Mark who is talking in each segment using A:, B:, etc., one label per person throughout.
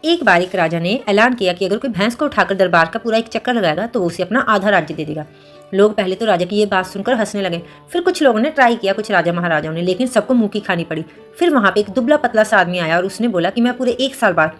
A: एक बार एक राजा ने ऐलान किया कि अगर कोई भैंस को उठाकर दरबार का पूरा एक चक्कर लगाएगा तो वो उसे अपना आधा राज्य दे देगा। लोग पहले तो राजा की ये बात सुनकर हंसने लगे। फिर कुछ लोगों ने ट्राई किया, कुछ राजा महाराजाओं ने, लेकिन सबको मुंह की खानी पड़ी। फिर वहां पे एक दुबला पतला सा आदमी आया और उसने बोला कि मैं पूरे 1 साल बाद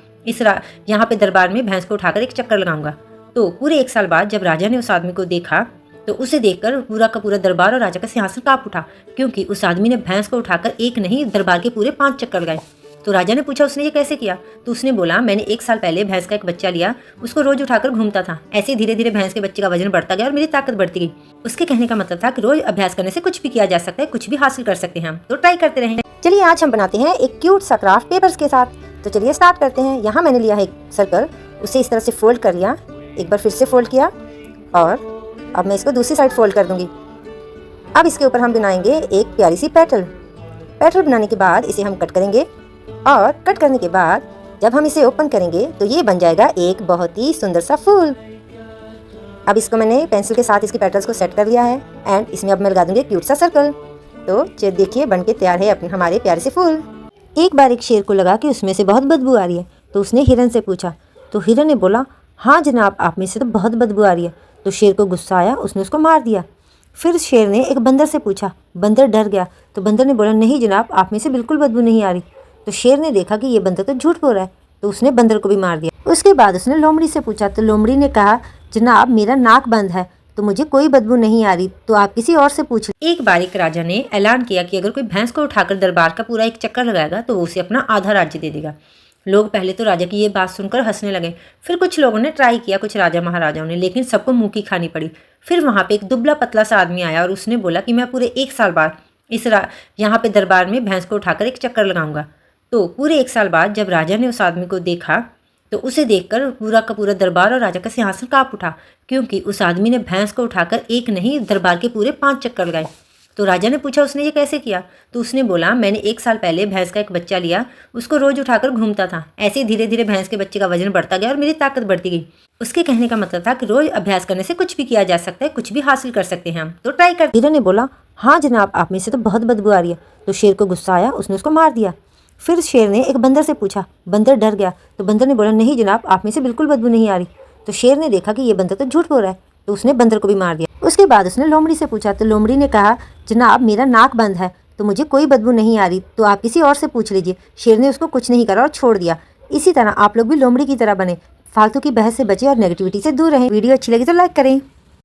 A: यहाँ पे दरबार में भैंस को उठाकर एक चक्कर लगाऊंगा। तो पूरे 1 साल बाद जब राजा ने उस आदमी को देखा तो उसे देखकर पूरा का पूरा दरबार और राजा का सिंहासन कांप उठा, क्योंकि उस आदमी ने भैंस को उठाकर एक नहीं दरबार के पूरे 5 चक्कर लगाए। तो राजा ने पूछा उसने ये कैसे किया? तो उसने बोला मैंने 1 साल पहले भैंस का एक बच्चा लिया, उसको रोज उठाकर घूमता था। ऐसे धीरे धीरे भैंस के बच्चे का वजन बढ़ता गया और मेरी ताकत बढ़ती गई। उसके कहने का मतलब था कि रोज अभ्यास करने से कुछ भी किया जा सकता है, कुछ भी हासिल कर सकते हैं हम, तो ट्राई करते रहें।
B: चलिए आज हम बनाते हैं एक क्यूट सा क्राफ्ट पेपर्स के साथ। तो चलिए स्टार्ट करते हैं। यहाँ मैंने लिया है एक सर्कल, उसे इस तरह से फोल्ड कर लिया, एक बार फिर से फोल्ड किया और अब मैं इसको दूसरी साइड फोल्ड कर दूंगी। अब इसके ऊपर हम बनाएंगे एक प्यारी सी पेटल। पेटल बनाने के बाद इसे हम कट करेंगे और कट करने के बाद जब हम इसे ओपन करेंगे तो ये बन जाएगा एक बहुत ही सुंदर सा फूल। अब इसको मैंने पेंसिल के साथ इसके पेटल्स को सेट कर लिया है एंड इसमें अब मैं लगा दूंगी क्यूट सा सर्कल। तो देखिए बन के तैयार है अपने हमारे प्यारे से फूल। एक बार एक शेर को लगा कि उसमें से बहुत बदबू आ रही है, तो उसने हिरन से पूछा। तो हिरन ने बोला हाँ जनाब, आप में से तो बहुत बदबू आ रही है। तो शेर को गुस्सा आया, उसने उसको मार दिया। फिर शेर ने एक बंदर से पूछा, बंदर डर गया। तो बंदर ने बोला नहीं जनाब, आप में से बिल्कुल बदबू नहीं आ रही। तो शेर ने देखा कि ये बंदर तो झूठ बोल रहा है, तो उसने बंदर को भी मार दिया। उसके बाद उसने लोमड़ी से पूछा। तो लोमड़ी ने कहा जनाब मेरा नाक बंद है तो मुझे कोई बदबू नहीं आ रही, तो आप किसी और से पूछ।
A: एक बार एक राजा ने ऐलान किया कि अगर कोई भैंस को उठाकर दरबार का पूरा एक चक्कर लगाएगा तो वो उसे अपना आधा राज्य दे देगा। लोग पहले तो राजा की ये बात सुनकर हंसने लगे। फिर कुछ लोगों ने ट्राई किया, कुछ राजा महाराजाओं ने, लेकिन सबको मुंह की खानी पड़ी। फिर वहां पे एक दुबला पतला सा आदमी आया और उसने बोला कि मैं पूरे 1 साल बाद यहाँ पे दरबार में भैंस को उठाकर एक चक्कर लगाऊंगा। तो पूरे 1 साल बाद जब राजा ने उस आदमी को देखा तो उसे देखकर पूरा का पूरा दरबार और राजा का सिंहासन कांप उठा, क्योंकि उस आदमी ने भैंस को उठाकर एक नहीं दरबार के पूरे 5 चक्कर लगाए। तो राजा ने पूछा उसने ये कैसे किया? तो उसने बोला मैंने 1 साल पहले भैंस का एक बच्चा लिया, उसको रोज उठाकर घूमता था। ऐसे धीरे धीरे भैंस के बच्चे का वजन बढ़ता गया और मेरी ताकत बढ़ती गई। उसके कहने का मतलब था कि रोज अभ्यास करने से कुछ भी किया जा सकता है, कुछ भी हासिल कर सकते हैं हम, तो ट्राई कर।
B: हिरन ने बोला हाँ जनाब, आप में से तो बहुत बदबू आ रही है। तो शेर को गुस्सा आया, उसने उसको मार दिया। फिर शेर ने एक बंदर से पूछा, बंदर डर गया। तो बंदर ने बोला नहीं जनाब, आप में से बिल्कुल बदबू नहीं आ रही। तो शेर ने देखा कि ये बंदर तो झूठ बोल रहा है, तो उसने बंदर को भी मार दिया। उसके बाद उसने लोमड़ी से पूछा। तो लोमड़ी ने कहा जनाब मेरा नाक बंद है तो मुझे कोई बदबू नहीं आ रही, तो आप किसी और से पूछ लीजिए। शेर ने उसको कुछ नहीं करा और छोड़ दिया। इसी तरह आप लोग भी लोमड़ी की तरह बने, फालतू की बहस से बचे और नेगेटिविटी से दूर रहें। वीडियो अच्छी लगी तो लाइक करें।